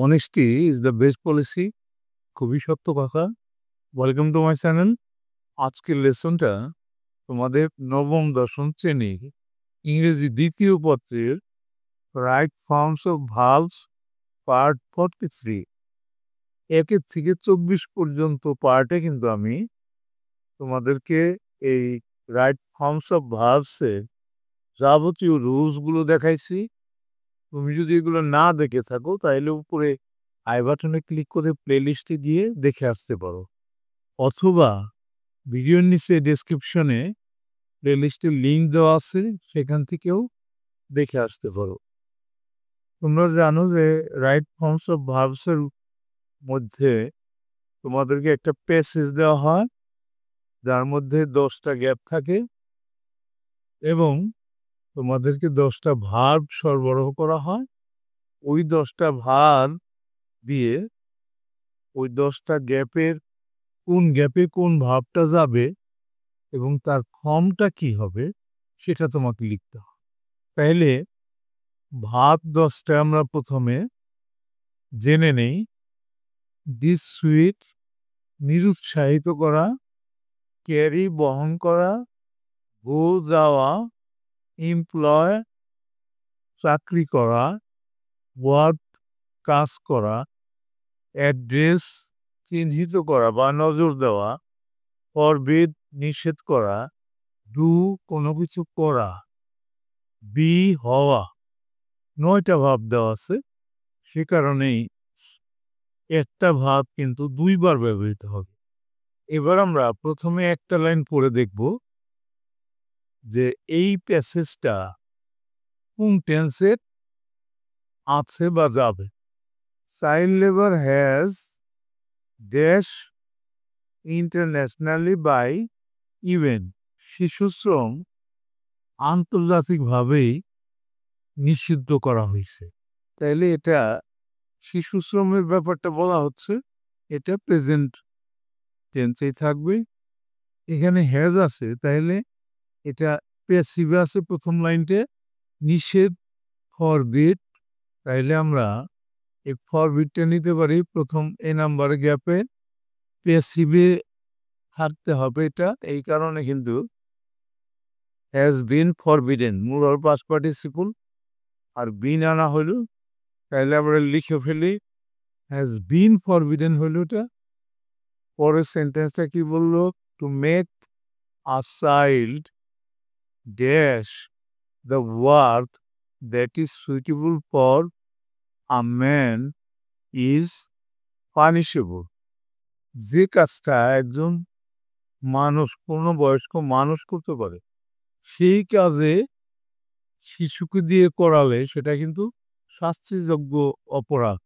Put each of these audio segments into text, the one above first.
Honesty is the best policy. খুবই সত্য কথা। Welcome to my channel. আজকের লেসনটা তোমাদের নবম দশম শ্রেণীর ইংরেজি দ্বিতীয় পত্রের right forms of verbs part 43 1 থেকে 24 পর্যন্ত পার্টে কিন্তু আমি তোমাদেরকে এই রাইট ফর্মস অফ ভার্বসের যাবতীয় রুলসগুলো দেখাইছি। তুমি যদি এগুলো না দেখে থাকো তাহলে উপরে আই বাটনে ক্লিক করে প্লেলিস্টে গিয়ে দেখে আসতে পারো, অথবা ভিডিওর নিচে ডেসক্রিপশনে প্লেলিস্টের লিঙ্ক দেওয়া আছে, সেখান থেকেও দেখে আসতে পারো। তোমরা জানো যে রাইট ফর্মস অফ ভার্বসের মধ্যে তোমাদেরকে একটা প্যাসেজ দেওয়া হয় যার মধ্যে 10টা গ্যাপ থাকে এবং তোমাদেরকে 10টা ভার্ব সরবরাহ করা হয়। ওই 10টা ভার্ব দিয়ে ওই 10টা গ্যাপের কোন গ্যাপে কোন ভাবটা যাবে এবং তার ফর্মটা কি হবে সেটা তোমাকে লিখতে হবে। তাইলে ভাব 10টা আমরা প্রথমে জেনে নেই। ডিসুইট নিরুৎসাহিত করা, ক্যারি বহন করা, গো যাওয়া, এমপ্লয় চাকরি করা, ওয়ার্ক কাজ করা, অ্যাড্রেস চিহ্নিত করা বা নজর দেওয়া, ফরবিড নিষেধ করা, ডু কোনো কিছু করা, বি হওয়া। 9টা ভাব দেওয়া আছে, সে কারণেই একটা ভাব কিন্তু 2বার ব্যবহৃত হবে। এবার আমরা প্রথমে একটা লাইন পড়ে দেখব যে এই প্যাসেজটা কোন টেন্সের আছে বা যাবে। Child labour has dash internationally by even, শিশুশ্রম আন্তর্জাতিকভাবেই নিষিদ্ধ করা হয়েছে। তাইলে এটা শিশুশ্রমের ব্যাপারটা বলা হচ্ছে, এটা প্রেজেন্ট টেন্সেই থাকবে। এখানে হ্যাজ আছে, তাইলে এটা প্যাসিভে আছে প্রথম লাইনতে, নিষেধ ফরবিড। তাইলে আমরা এই ফরবিডটা নিতে পারি প্রথম এ নাম্বার গ্যাপে, প্যাসিভে থাকতে হবে এটা। এই কারণে কিন্তু হ্যাজ বিন ফরবিডেন মূল আর পাস্ট পার্টিসিপল, আর বিন আনা হইল, তাইলে আমরা লিখে ফেলি হ্যাজ বিন ফরবিডেন হইল এটা। পরের সেন্টেন্সটা কি বললো? To make a child dash the work that is suitable for a man is punishable. যে কাজটা একজন মানুষ, পূর্ণবয়স্ক মানুষ করতে পারে, সেই কাজে শিশুকে দিয়ে করালে সেটা কিন্তু শাস্তিযোগ্য অপরাধ।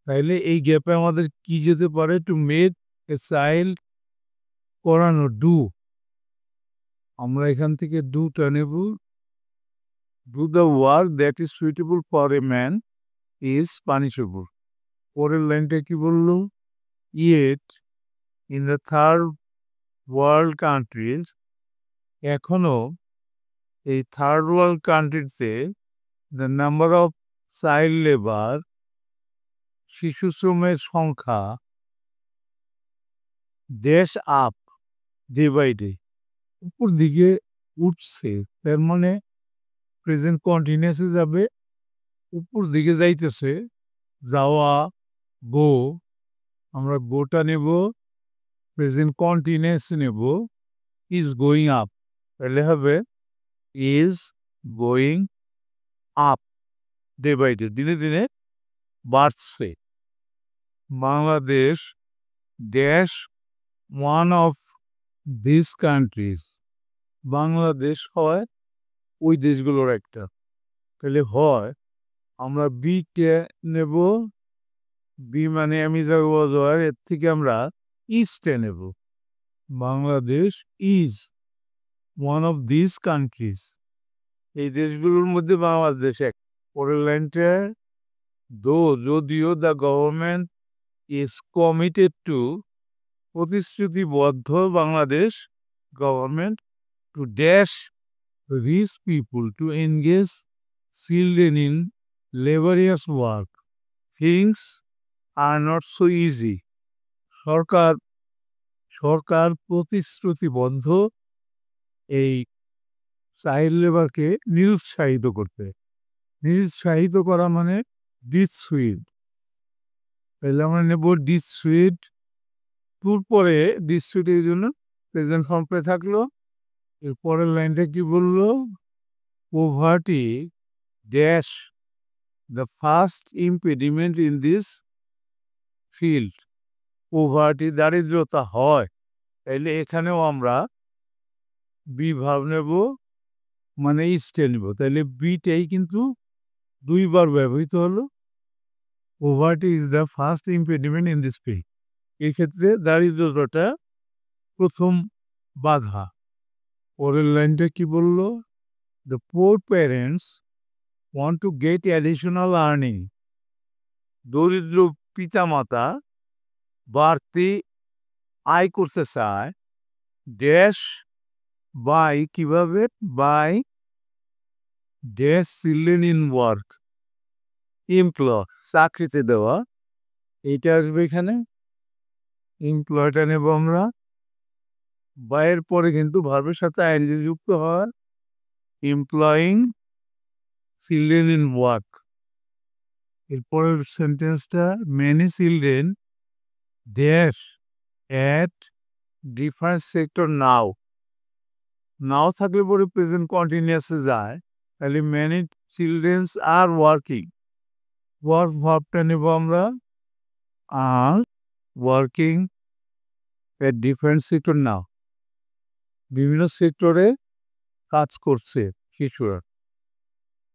তাইলে এই গ্যাপে আমাদের কি যেতে পারে? টু মেক এ চাইল্ড করানো, ডু। আমরা এখান থেকে ডুটা নেব, do the work that is suitable for a man is punishable. পরের লাইনটা কি বললো? Yet in the third world countries, এখনো এই থার্ড ওয়ার্ল্ড কান্ট্রিতে the number of child labour, শিশু শ্রমের সংখ্যা, dash up day by day, উপর দিকে উঠছে। তার মানে প্রেজেন্ট কন্টিনিউয়াসে যাবে, উপর দিকে যাইতেছে, যাওয়া, গো। আমরা গোটা নেব, প্রেজেন্ট কন্টিনিউয়াস নেব, ইজ গোয়িং আপ। তাহলে হবে is going up day by day, দিনে দিনে বাড়ছে। Bangladesh dash one of this countries, Bangladesh হয় ওই দেশগুলোর একটা। তাহলে হয় আমরা বিকে নেব, বি মানে আমি যাবো, এর থেকে আমরা ইস্টে নেব। Bangladesh is one of this countries, এই দেশগুলোর মধ্যে বাংলাদেশ এক। পরের লাইনটা, দো যদিও the government is committed to, প্রতিশ্রুতিবদ্ধ Bangladesh government, to dash reach people to engage children in laborious work, things are not so easy. সরকার সরকার প্রতিশ্রুতিবদ্ধ এই চাইল্ড লেবারকে নিরুৎসাহিত করতে। নিরুৎসাহিত করা মানে ডিসুইড। তাহলে আমরা নেব ডিসুইড। টুর পরে ডিসুইডের জন্য প্রেজেন্ট ফর্মে থাকলো। এর পরের লাইনটা কি বললো? Poverty dash the first impediment in this field. Poverty দারিদ্রতা হয়, তাইলে এখানেও আমরা বি ভাব নেব, মানে ইস্টে নেব। তাহলে বিটাই কিন্তু দুইবার ব্যবহৃত হলো। Poverty is the first impediment in this field. এক্ষেত্রে দারিদ্রতাটা প্রথম বাধা। পরের লাইনটা কি বললো? The poor parents want to get additional earning. দরিদ্র পিতামাতা বাড়তি আয় করতে চায়। ড্যাশ বাই, কিভাবে? By dash children in work. Employ, চাকরিতে দেওয়া। এইটা আসবে এখানে। এমপ্লয়টা নেব আমরা। বাইয়ের পরে কিন্তু ভার্বের সাথে আইএনজি যুক্ত হয়। Employing children in work. এরপরের সেন্টেন্সটা, many children dash at different sector now. Now থাকলে পরে প্রেজেন্ট কন্টিনিউয়াসে যায়। তাহলে many childrens are working. Work ভার্বটা নেব আমরা। আর working at different sector now. বিভিন্ন সেক্টরে কাজ করছে শিশুরা।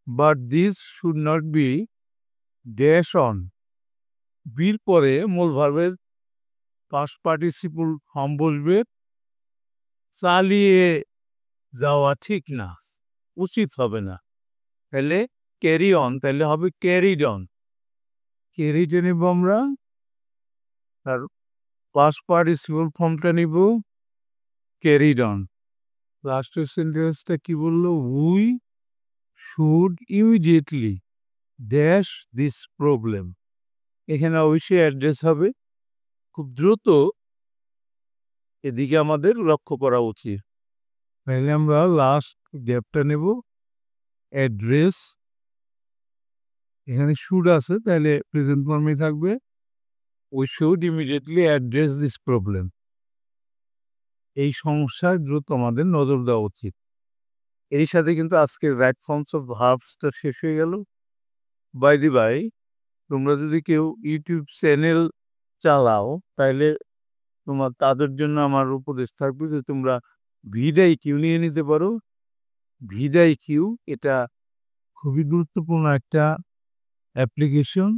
But this should not be dash on. বির পরে মূল ভার্বের পাস্ট পার্টিসিপল ফর্ম বসবে। চালিয়ে যাওয়া ঠিক না, উচিত হবে না। তাহলে ক্যারি অন, তাহলে হবে ক্যারিড অন। ক্যারিড নেব আমরা। আর পাস্ট পার্টিসিপল ফর্মটা নিব ক্যারিড অন। লাস্টের সেন্টেন্সটা কি বললো? We should immediately dash this problem. এখানে অবশ্যই অ্যাড্রেস হবে। খুব দ্রুত এদিকে আমাদের লক্ষ্য করা উচিত। তাহলে আমরা লাস্ট গ্যাপটা নেব, অ্যাড্রেস। এখানে শুড আছে, তাহলে প্রেজেন্ট ফর্মে থাকবে we should immediately address this problem. এই সমস্যায় দ্রুত আমাদের নজর দেওয়া উচিত। এর সাথে কিন্তু আজকের রাইট ফর্মস অফ ভার্বসটা শেষ হয়ে গেল। বাই দি বাই, তোমরা যদি কেউ ইউটিউব চ্যানেল চালাও, তাহলে তাদের জন্য আমার উপদেশ থাকবে যে তোমরা ভিডাইকিউ নিয়ে নিতে পারো। ভিডাইকিউ এটা খুবই গুরুত্বপূর্ণ একটা অ্যাপ্লিকেশন।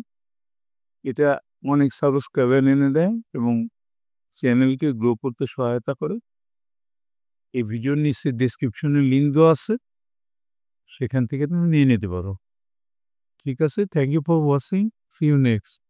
এটা অনেক সাবস্ক্রাইবার এনে দেয় এবং চ্যানেলকে গ্রো করতে সহায়তা করে। এই ভিডিওর নিচে ডেসক্রিপশনে লিঙ্ক দেওয়া আছে, সেখান থেকে তুমি নিয়ে নিতে পারো। ঠিক আছে, thank you for watching, see you next.